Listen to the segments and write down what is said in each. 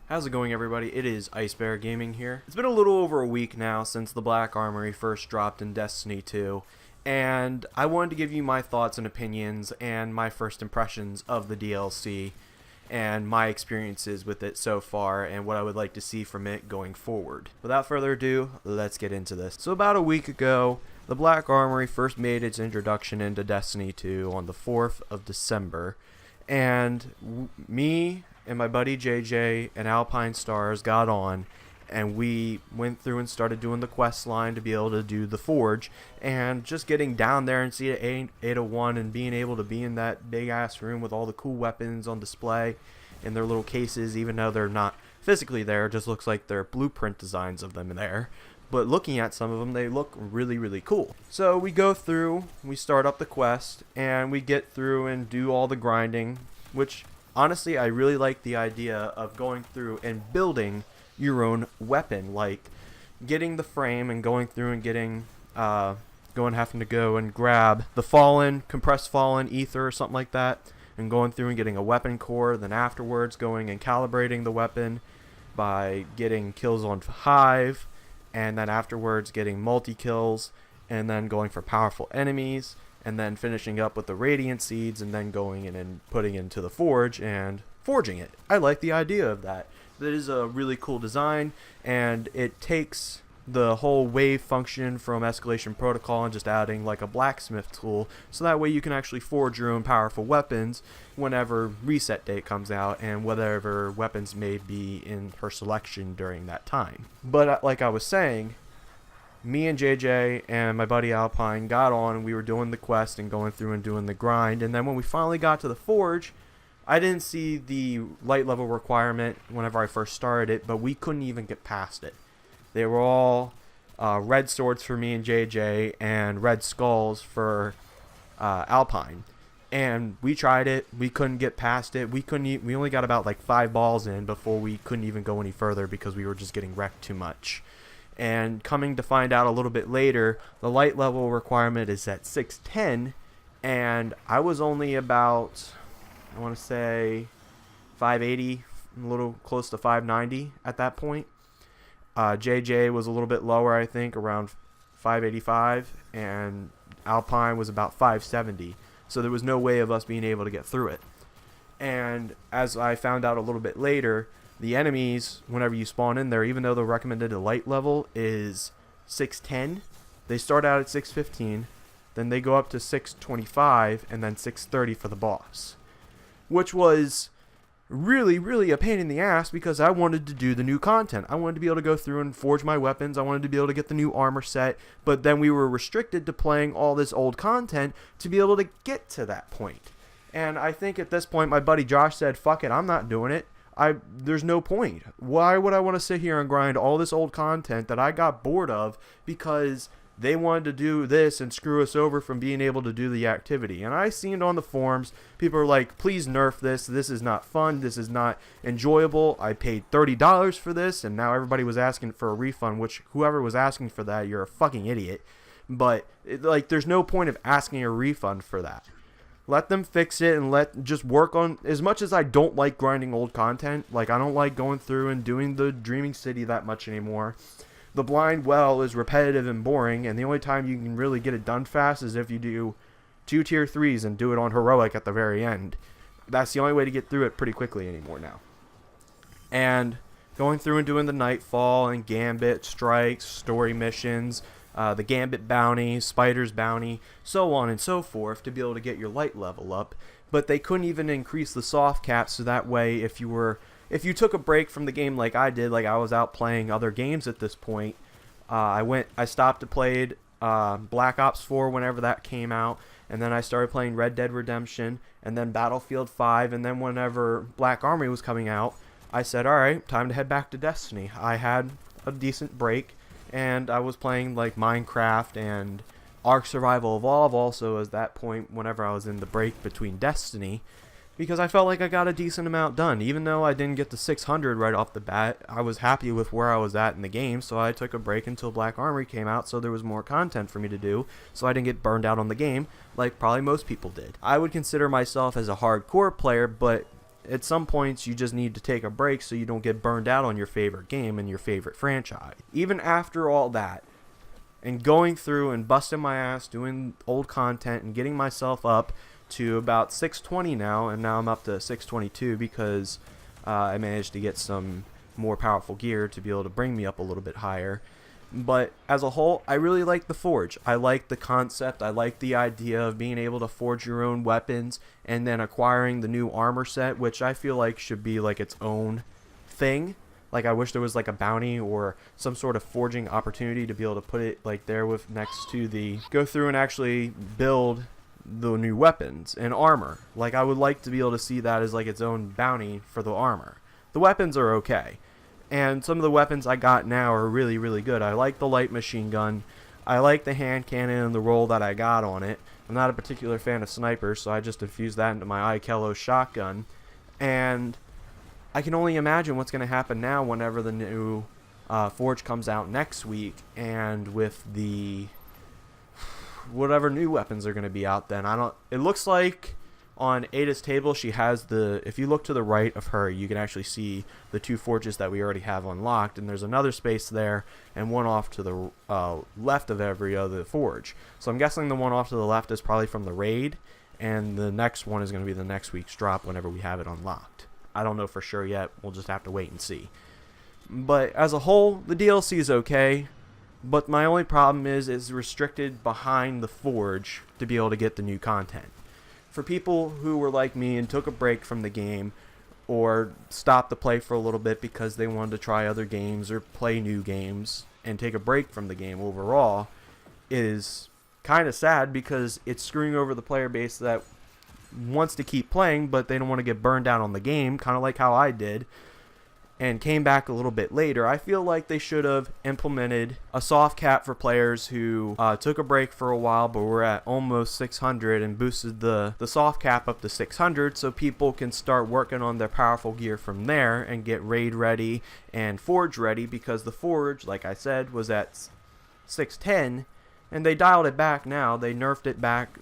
How's it going, everybody? It is AHappyIceBear Gaming here. It's been a little over a week now since the Black Armory first dropped in Destiny 2, and I wanted to give you my thoughts and opinions and my first impressions of the DLC and my experiences with it so far and what I would like to see from it going forward. Without further ado, let's get into this. So about a week ago, the Black Armory first made its introduction into Destiny 2 on the 4th of December, and me and my buddy JJ and Alpine Stars got on, and we went through and started doing the quest line to be able to do the forge, and just getting down there and see it 801 and being able to be in that big ass room with all the cool weapons on display in their little cases, even though they're not physically there. It just looks like they're blueprint designs of them in there, but looking at some of them, they look really cool. So we go through, we start up the quest, and we get through and do all the grinding, which honestly, I really like the idea of going through and building your own weapon, like getting the frame and going through and getting, having to go and grab the fallen, compressed fallen ether or something like that, and going through and getting a weapon core, then afterwards going and calibrating the weapon by getting kills on Hive, and then afterwards getting multi-kills, and then going for powerful enemies, and then finishing up with the radiant seeds, and then going in and putting into the forge and forging it. I like the idea of that. That is a really cool design, and it takes the whole wave function from Escalation Protocol and just adding like a blacksmith tool, so that way you can actually forge your own powerful weapons whenever reset date comes out and whatever weapons may be in her selection during that time. But like I was saying, me and JJ and my buddy Alpine got on, and we were doing the quest and going through and doing the grind, and then when we finally got to the forge, I didn't see the light level requirement whenever I first started it, but we couldn't even get past it. They were all red swords for me and JJ and red skulls for Alpine, and we tried it, we couldn't get past it. We only got about like 5 balls in before we couldn't even go any further because we were just getting wrecked too much. And coming to find out a little bit later, the light level requirement is at 610, and I was only about, I want to say 580, a little close to 590 at that point. JJ was a little bit lower, I think, around 585, and Alpine was about 570, so there was no way of us being able to get through it. And as I found out a little bit later, the enemies, whenever you spawn in there, even though the recommended light level is 610, they start out at 615, then they go up to 625, and then 630 for the boss. Which was really a pain in the ass because I wanted to do the new content. I wanted to be able to go through and forge my weapons. I wanted to be able to get the new armor set, but then we were restricted to playing all this old content to be able to get to that point. And I think at this point, my buddy Josh said, fuck it, I'm not doing it. There's no point. Why would I want to sit here and grind all this old content that I got bored of because they wanted to do this and screw us over from being able to do the activity? And I seen it on the forums. People are like, please nerf this. This is not fun. This is not enjoyable. I paid $30 for this, and now everybody was asking for a refund, which whoever was asking for that, you're a fucking idiot. But there's no point of asking a refund for that. Let them fix it and just work on, as much as I don't like grinding old content, like I don't like going through and doing the Dreaming City that much anymore. The Blind Well is repetitive and boring, and the only time you can really get it done fast is if you do 2 tier 3s and do it on Heroic at the very end. That's the only way to get through it pretty quickly anymore now. And going through and doing the Nightfall and Gambit, Strikes, story missions, the Gambit bounty, Spider's bounty, so on and so forth to be able to get your light level up. But they couldn't even increase the soft cap, so that way if you took a break from the game like I did, like I was out playing other games at this point, I stopped to play Black Ops 4 whenever that came out, and then I started playing Red Dead Redemption, and then Battlefield 5, and then whenever Black Armory was coming out, I said, alright, time to head back to Destiny. I had a decent break, and I was playing like Minecraft and Ark Survival Evolve also at that point whenever I was in the break between Destiny, because I felt like I got a decent amount done. Even though I didn't get to 600 right off the bat, I was happy with where I was at in the game, so I took a break until Black Armory came out so there was more content for me to do, so I didn't get burned out on the game like probably most people did. I would consider myself as a hardcore player, but at some points you just need to take a break so you don't get burned out on your favorite game and your favorite franchise. Even after all that, and going through and busting my ass doing old content and getting myself up to about 620 now, and now I'm up to 622 because I managed to get some more powerful gear to be able to bring me up a little bit higher. But as a whole, I really like the Forge. I like the concept. I like the idea of being able to forge your own weapons and then acquiring the new armor set, which I feel like should be like its own thing. Like, I wish there was like a bounty or some sort of forging opportunity to be able to put it like there with next to the go through and actually build the new weapons and armor. Like, I would like to be able to see that as like its own bounty for the armor. The weapons are okay. And some of the weapons I got now are really, really good. I like the light machine gun. I like the hand cannon and the roll that I got on it. I'm not a particular fan of snipers, so I just infused that into my Ikello shotgun. And I can only imagine what's going to happen now whenever the new Forge comes out next week, and with the whatever new weapons are going to be out then. It looks like on Ada's table, she has if you look to the right of her, you can actually see the two forges that we already have unlocked, and there's another space there and one off to the left of every other forge. So I'm guessing the one off to the left is probably from the raid, and the next one is going to be the next week's drop whenever we have it unlocked. I don't know for sure yet. We'll just have to wait and see. But as a whole, the DLC is okay, but my only problem is it's restricted behind the forge to be able to get the new content. For people who were like me and took a break from the game or stopped the play for a little bit because they wanted to try other games or play new games and take a break from the game overall, is kind of sad because it's screwing over the player base that wants to keep playing, but they don't want to get burned out on the game, kind of like how I did, and came back a little bit later. I feel like they should have implemented a soft cap for players who took a break for a while but were at almost 600 and boosted the soft cap up to 600 so people can start working on their powerful gear from there and get raid ready and forge ready, because the forge, like I said, was at 610 and they dialed it back now. They nerfed it back.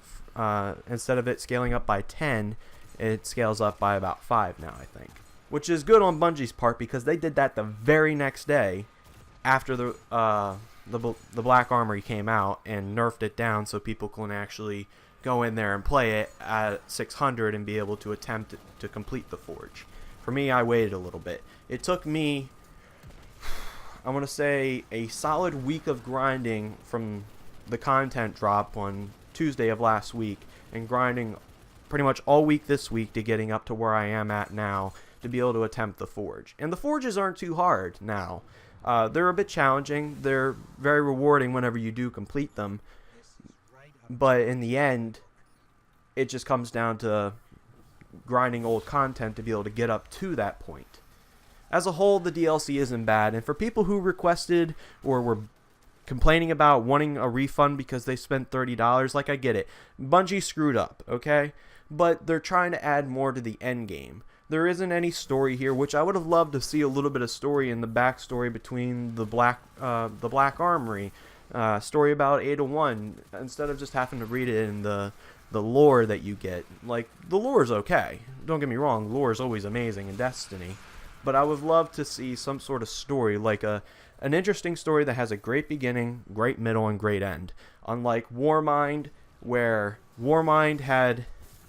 Instead of it scaling up by 10, it scales up by about 5 now, I think. Which is good on Bungie's part, because they did that the very next day after the Black Armory came out and nerfed it down so people can actually go in there and play it at 600 and be able to attempt to complete the Forge. For me, I waited a little bit. It took me, I want to say, a solid week of grinding from the content drop on Tuesday of last week and grinding pretty much all week this week to getting up to where I am at now to be able to attempt the Forge. And the Forges aren't too hard now. They're a bit challenging. They're very rewarding whenever you do complete them. But in the end, it just comes down to grinding old content to be able to get up to that point. As a whole, the DLC isn't bad. And for people who requested or were complaining about wanting a refund because they spent $30, like, I get it. Bungie screwed up, okay? But they're trying to add more to the end game. There isn't any story here, which I would have loved to see a little bit of story in the backstory between the Black Armory, story about Ada 1, instead of just having to read it in the lore that you get. Like, the lore is okay. Don't get me wrong, lore is always amazing in Destiny. But I would love to see some sort of story, like an interesting story that has a great beginning, great middle, and great end. Unlike Warmind, where Warmind had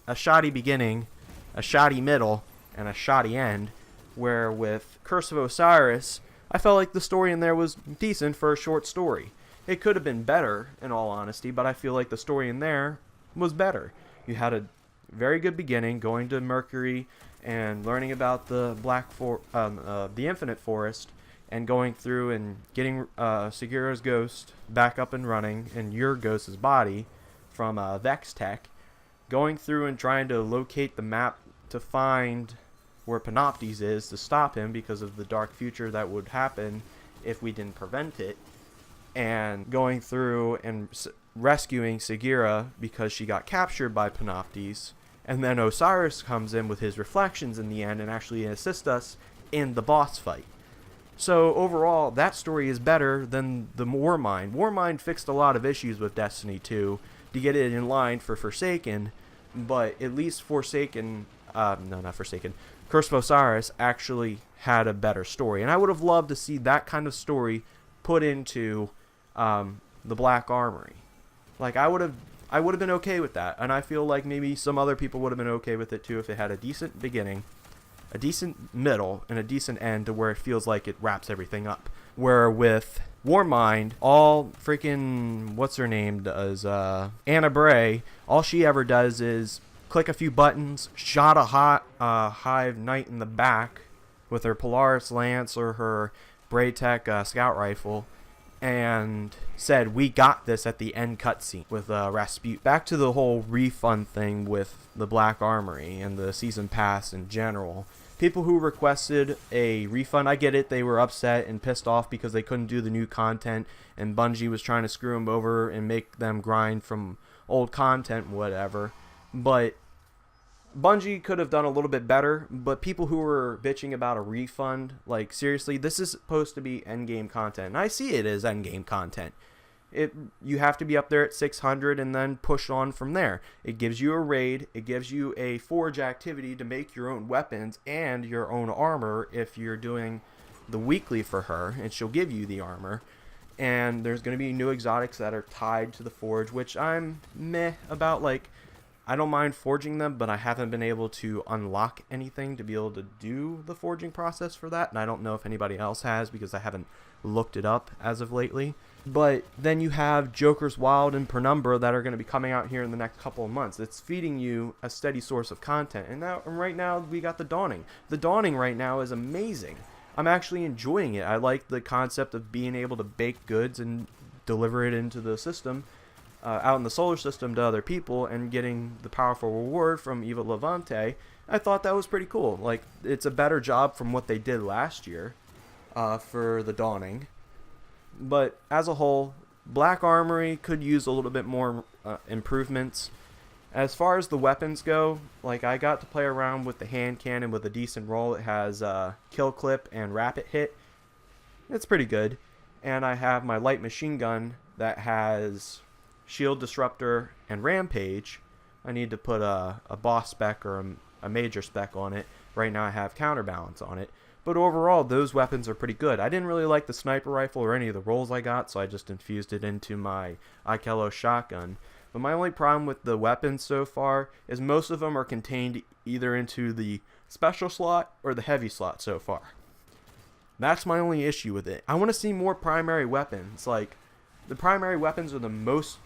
a shoddy beginning, a shoddy middle, and a shoddy end, where with Curse of Osiris, I felt like the story in there was decent for a short story. It could have been better, in all honesty, but I feel like the story in there was better. You had a very good beginning, going to Mercury and learning about the the Infinite Forest, and going through and getting Segura's ghost back up and running, and your ghost's body from Vex Tech, going through and trying to locate the map to find where Panoptes is to stop him because of the dark future that would happen if we didn't prevent it, and going through and rescuing Segura because she got captured by Panoptes, and then Osiris comes in with his reflections in the end and actually assists us in the boss fight. So overall, that story is better than the Warmind. Warmind fixed a lot of issues with Destiny 2 to get it in line for Forsaken, but at least Forsaken, no, not Forsaken, Curse of Osiris actually had a better story. And I would have loved to see that kind of story put into the Black Armory. Like, I would have been okay with that. And I feel like maybe some other people would have been okay with it too if it had a decent beginning, a decent middle, and a decent end to where it feels like it wraps everything up. Where with Warmind, all freaking, what's her name does, Anna Bray, all she ever does is click a few buttons, shot a hot Hive Knight in the back with her Polaris Lance or her Braytech scout rifle, and said, "We got this" at the end cutscene with Rasputin. Back to the whole refund thing with the Black Armory and the season pass in general. People who requested a refund, I get it, they were upset and pissed off because they couldn't do the new content, and Bungie was trying to screw them over and make them grind from old content, whatever. But Bungie could have done a little bit better, but people who were bitching about a refund, like, seriously, this is supposed to be endgame content, and I see it as endgame content. You have to be up there at 600 and then push on from there. It gives you a raid, it gives you a forge activity to make your own weapons and your own armor if you're doing the weekly for her, and she'll give you the armor. And there's going to be new exotics that are tied to the forge, which I'm meh about. Like, I don't mind forging them, but I haven't been able to unlock anything to be able to do the forging process for that, and I don't know if anybody else has because I haven't looked it up as of lately. But then you have Joker's Wild and Penumbra that are going to be coming out here in the next couple of months. It's feeding you a steady source of content. And right now we got the Dawning. The Dawning right now is amazing. I'm actually enjoying it. I like the concept of being able to bake goods and deliver it into the system, out in the solar system to other people, and getting the powerful reward from Eva Levante. I thought that was pretty cool. Like, it's a better job from what they did last year for the Dawning. But as a whole, Black Armory could use a little bit more improvements. As far as the weapons go, like, I got to play around with the hand cannon with a decent roll. It has kill clip and rapid hit. It's pretty good. And I have my light machine gun that has shield disruptor and rampage. I need to put a boss spec or a major spec on it. Right now I have counterbalance on it. But overall, those weapons are pretty good. I didn't really like the sniper rifle or any of the rolls I got, so I just infused it into my Ikello shotgun. But my only problem with the weapons so far is most of them are contained either into the special slot or the heavy slot so far. That's my only issue with it. I want to see more primary weapons. Like, the primary weapons are the most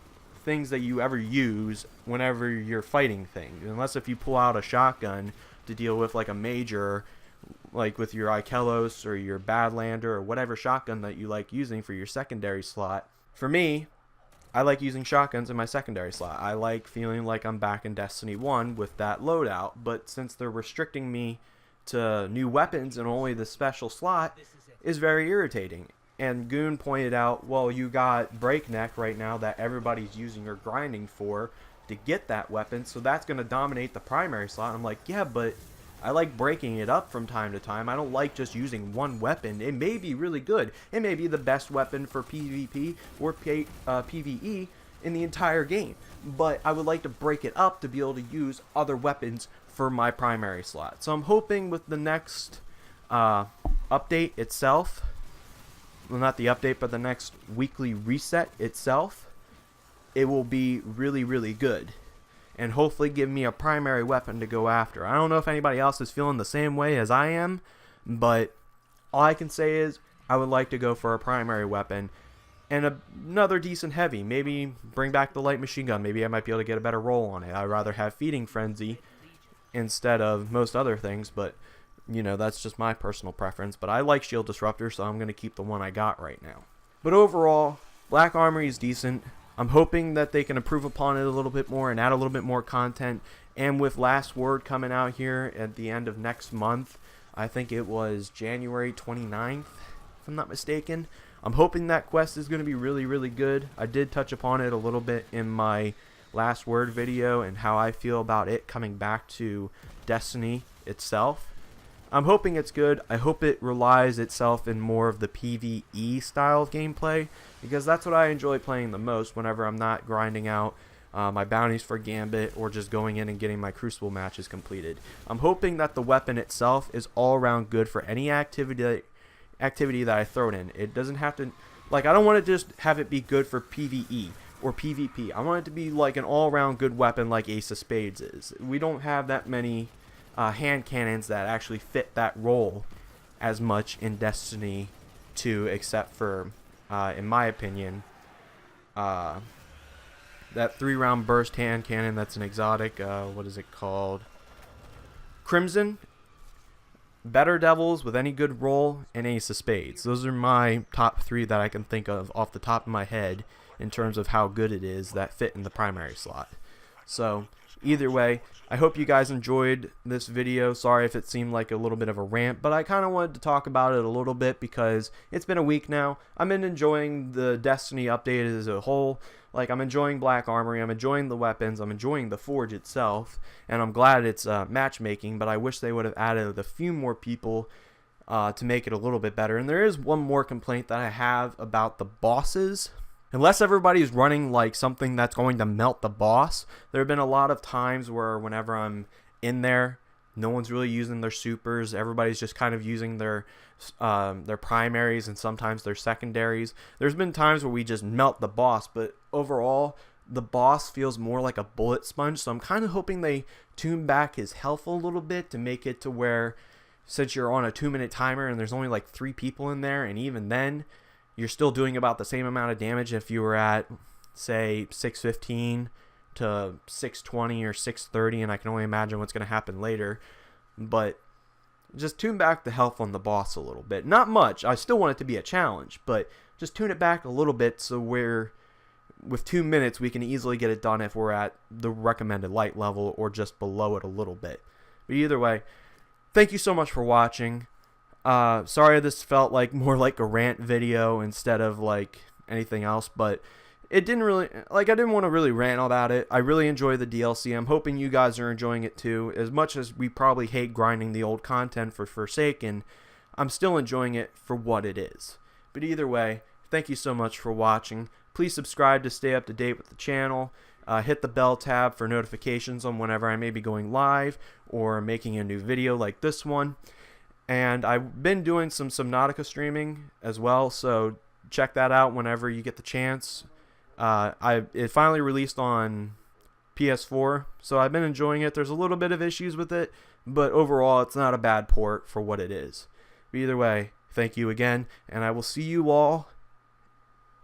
things that you ever use whenever you're fighting things. Unless if you pull out a shotgun to deal with, like, a major, like with your Ikellos or your Badlander or whatever shotgun that you like using for your secondary slot. For me, I like using shotguns in my secondary slot. I like feeling like I'm back in Destiny 1 with that loadout, but since they're restricting me to new weapons and only the special slot, is very irritating. And Goon pointed out, well, you got Breakneck right now that everybody's using or grinding for to get that weapon, so that's going to dominate the primary slot. I'm like, yeah, but I like breaking it up from time to time. I don't like just using one weapon. It may be really good. It may be the best weapon for PvP or PvE in the entire game. But I would like to break it up to be able to use other weapons for my primary slot. So I'm hoping with the next update itself, well, not the update, but the next weekly reset itself, it will be really, really good. And hopefully give me a primary weapon to go after. I don't know if anybody else is feeling the same way as I am, but all I can say is I would like to go for a primary weapon and another decent heavy. Maybe bring back the light machine gun. Maybe I might be able to get a better roll on it. I'd rather have Feeding Frenzy instead of most other things, but you know, that's just my personal preference. But I like Shield Disruptor, so I'm going to keep the one I got right now. But overall, Black Armory is decent. I'm hoping that they can improve upon it a little bit more and add a little bit more content. And with Last Word coming out here at the end of next month, I think it was January 29th, if I'm not mistaken. I'm hoping that quest is going to be really, really good. I did touch upon it a little bit in my Last Word video and how I feel about it coming back to Destiny itself. I'm hoping it's good. I hope it relies itself in more of the PvE style of gameplay, because that's what I enjoy playing the most whenever I'm not grinding out my bounties for Gambit, or just going in and getting my Crucible matches completed. I'm hoping that the weapon itself is all around good for any activity that I throw it in. It doesn't have to, like, I don't want to just have it be good for PvE or PvP. I want it to be like an all-around good weapon like Ace of Spades is. We don't have that many hand cannons that actually fit that role as much in Destiny 2, except for, in my opinion, that 3-round burst hand cannon that's an exotic. What is it called? Crimson. Better Devils with any good roll, and Ace of Spades. Those are my top 3 that I can think of off the top of my head in terms of how good it is that fit in the primary slot. So either way, I hope you guys enjoyed this video. Sorry if it seemed like a little bit of a rant, but I kind of wanted to talk about it a little bit because it's been a week now. I've been enjoying the Destiny update as a whole. Like, I'm enjoying Black Armory, I'm enjoying the weapons, I'm enjoying the Forge itself, and I'm glad it's matchmaking, but I wish they would have added a few more people to make it a little bit better. And there is one more complaint that I have about the bosses. Unless everybody's running like something that's going to melt the boss, there have been a lot of times where whenever I'm in there, no one's really using their supers. Everybody's just kind of using their primaries and sometimes their secondaries. There's been times where we just melt the boss, but overall, the boss feels more like a bullet sponge. So I'm kind of hoping they tune back his health a little bit to make it to where, since you're on a 2-minute timer and there's only like 3 people in there, and even then, you're still doing about the same amount of damage if you were at, say, 615 to 620 or 630, and I can only imagine what's going to happen later. But just tune back the health on the boss a little bit. Not much. I still want it to be a challenge, but just tune it back a little bit so we're, with 2 minutes, we can easily get it done if we're at the recommended light level or just below it a little bit. But either way, thank you so much for watching. Sorry this felt like more like a rant video instead of like anything else, but it didn't really, like, I didn't want to really rant about it. I really enjoy the DLC. I'm hoping you guys are enjoying it too. As much as we probably hate grinding the old content for Forsaken, I'm still enjoying it for what it is. But either way, thank you so much for watching. Please subscribe to stay up to date with the channel. Hit the bell tab for notifications on whenever I may be going live or making a new video like this one. And I've been doing some Subnautica streaming as well, so check that out whenever you get the chance. It finally released on PS4, so I've been enjoying it. There's a little bit of issues with it, but overall it's not a bad port for what it is. But either way, thank you again, and I will see you all